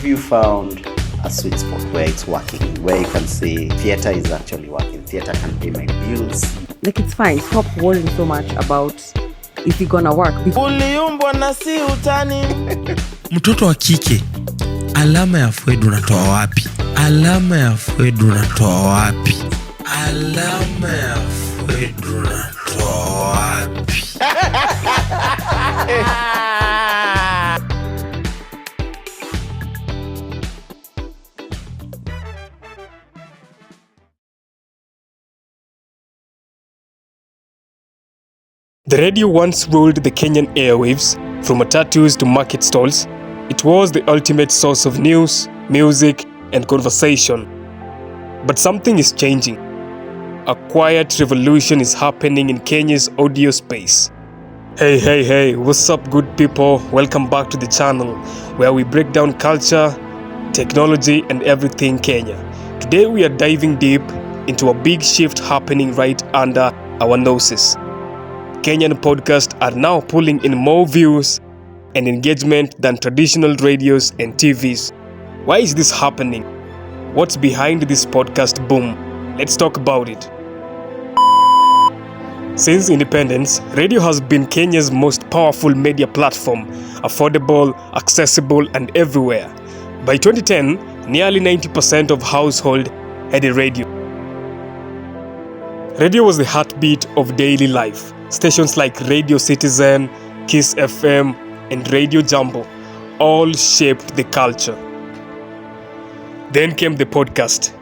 have you found a sweet spot where it's working, where you can say theater is actually working, theater can pay my bills? Like, it's fine. Stop worrying so much about if it's gonna work. Uliumbwa na si utani. Mtoto wa kike, alama ya Fred unatoa wapi? Alama ya Fred unatoa wapi? Alama ya Fred unatoa wapi? The radio once ruled the Kenyan airwaves, from tattoos to market stalls. It was the ultimate source of news, music, and conversation. But something is changing. A quiet revolution is happening in Kenya's audio space. Hey, what's up, good people? Welcome back to the channel, where we break down culture, technology, and everything Kenya. Today we are diving deep into a big shift happening right under our noses. Kenyan podcasts are now pulling in more views and engagement than traditional radios and TVs. Why is this happening? What's behind this podcast boom? Let's talk about it. Since independence, radio has been Kenya's most powerful media platform, affordable, accessible, and everywhere. By 2010, nearly 90% of households had a radio. Radio was the heartbeat of daily life. Stations like Radio Citizen, Kiss FM, and Radio Jambo all shaped the culture. Then came the podcast.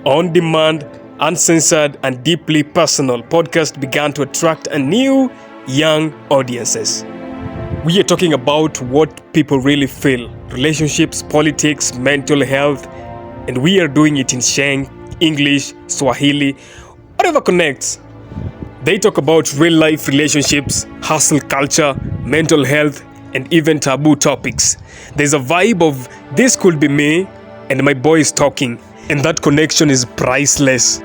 On demand, uncensored, and deeply personal, podcast began to attract a new, young audiences. We are talking about what people really feel: relationships, politics, mental health, and we are doing it in Sheng, English, Swahili, whatever connects. They talk about real-life relationships, hustle culture, mental health, and even taboo topics. There's a vibe of this could be me and my boy is talking, and that connection is priceless.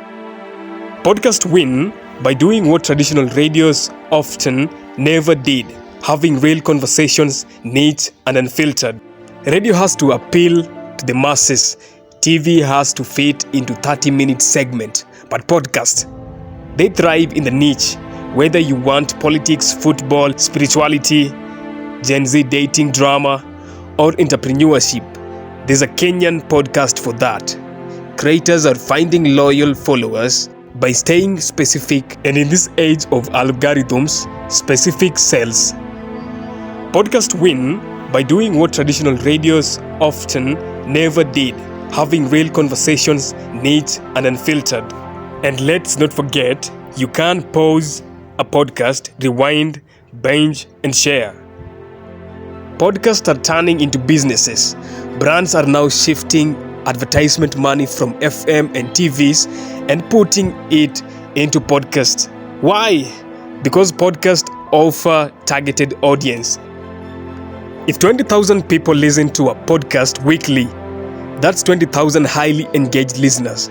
Podcasts win by doing what traditional radios often never did: having real conversations, neat and unfiltered. Radio has to appeal to the masses. TV has to fit into 30-minute segment, but podcasts, they thrive in the niche. Whether you want politics, football, spirituality, Gen Z dating drama, or entrepreneurship, there's a Kenyan podcast for that. Creators are finding loyal followers by staying specific, and in this age of algorithms, specific sells. Podcasts win by doing what traditional radios often never did: having real conversations, neat and unfiltered. And let's not forget, you can pause a podcast, rewind, binge, and share. Podcasts are turning into businesses. Brands are now shifting advertisement money from FM and TVs and putting it into podcasts. Why? Because podcasts offer targeted audience. If 20,000 people listen to a podcast weekly, that's 20,000 highly engaged listeners.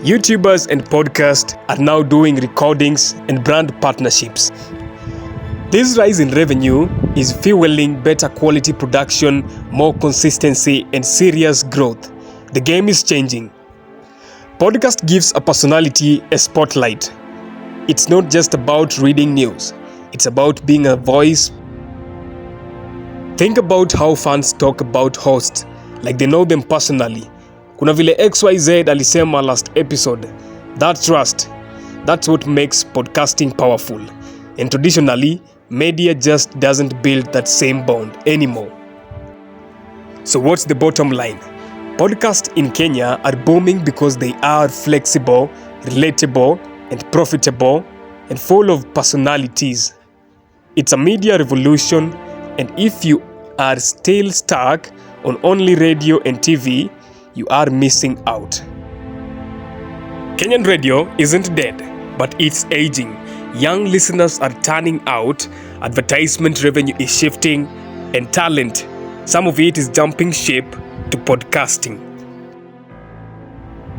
YouTubers and podcasts are now doing recordings and brand partnerships. This rise in revenue is fueling better quality production, more consistency, and serious growth. The game is changing. Podcast gives a personality a spotlight. It's not just about reading news. It's about being a voice. Think about how fans talk about hosts like they know them personally. Kuna vile XYZ alisema last episode. That trust, that's what makes podcasting powerful. And traditionally, media just doesn't build that same bond anymore. So what's the bottom line? Podcasts in Kenya are booming because they are flexible, relatable, and profitable, and full of personalities. It's a media revolution, and if you are still stuck on only radio and TV, you are missing out. Kenyan radio isn't dead, but it's aging. Young listeners are turning out, advertisement revenue is shifting, and talent, some of it is jumping ship to podcasting.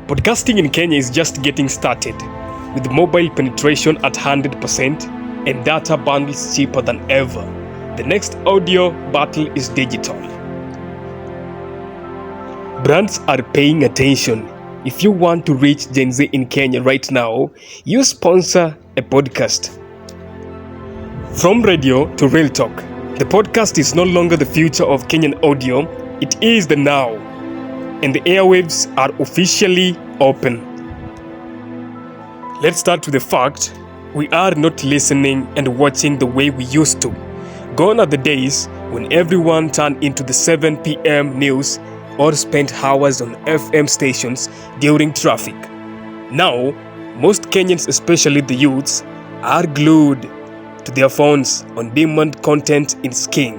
Podcasting in Kenya is just getting started, with mobile penetration at 100% and data bundles cheaper than ever. The next audio battle is digital. Brands are paying attention. If you want to reach Gen Z in Kenya right now, you sponsor a podcast. From radio to real talk, the podcast is no longer the future of Kenyan audio, it is the now. And the airwaves are officially open. Let's start with the fact we are not listening and watching the way we used to. Gone are the days when everyone turned into the 7 p.m. news or spent hours on FM stations during traffic. Now, most Kenyans, especially the youths, are glued to their phones. On-demand content is king.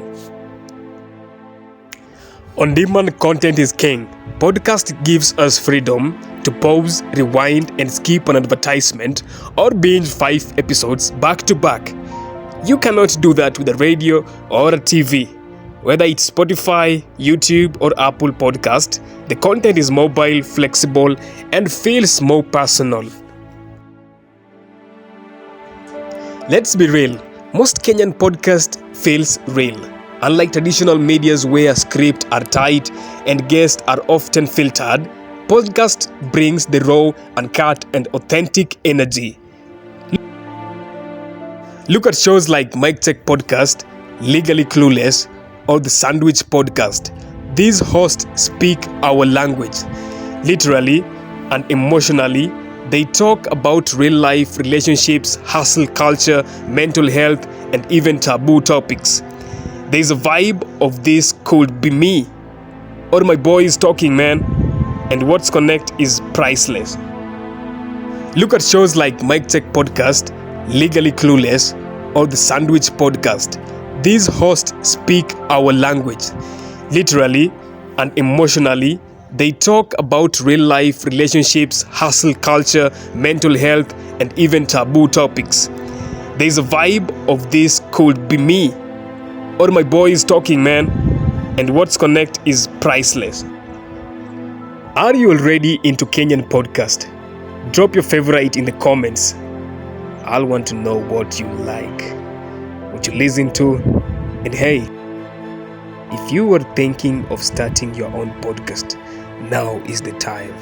On-demand content is king. Podcast gives us freedom to pause, rewind, and skip an advertisement or binge 5 episodes back to back. You cannot do that with a radio or a TV. Whether it's Spotify, YouTube, or Apple Podcast, the content is mobile, flexible, and feels more personal. Let's be real, most Kenyan podcast feels real. Unlike traditional medias where scripts are tight and guests are often filtered, podcast brings the raw, uncut, and authentic energy. Look at shows like Mic Check Podcast, Legally Clueless, or the Sandwich Podcast. These hosts speak our language. Literally and emotionally, they talk about real life, relationships, hustle culture, mental health, and even taboo topics. There's a vibe of this could be me, or my boy is talking, man, and what's connect is priceless. Look at shows like Mic Check Podcast, Legally Clueless, or the Sandwich Podcast. These hosts speak our language. Literally and emotionally, they talk about real life, relationships, hustle culture, mental health, and even taboo topics. There's a vibe of this could be me, or my boy is talking, man, and what's connect is priceless. Are you already into Kenyan podcast? Drop your favorite in the comments. I'll want to know what you like, what you listen to, and hey, if you were thinking of starting your own podcast, now is the time.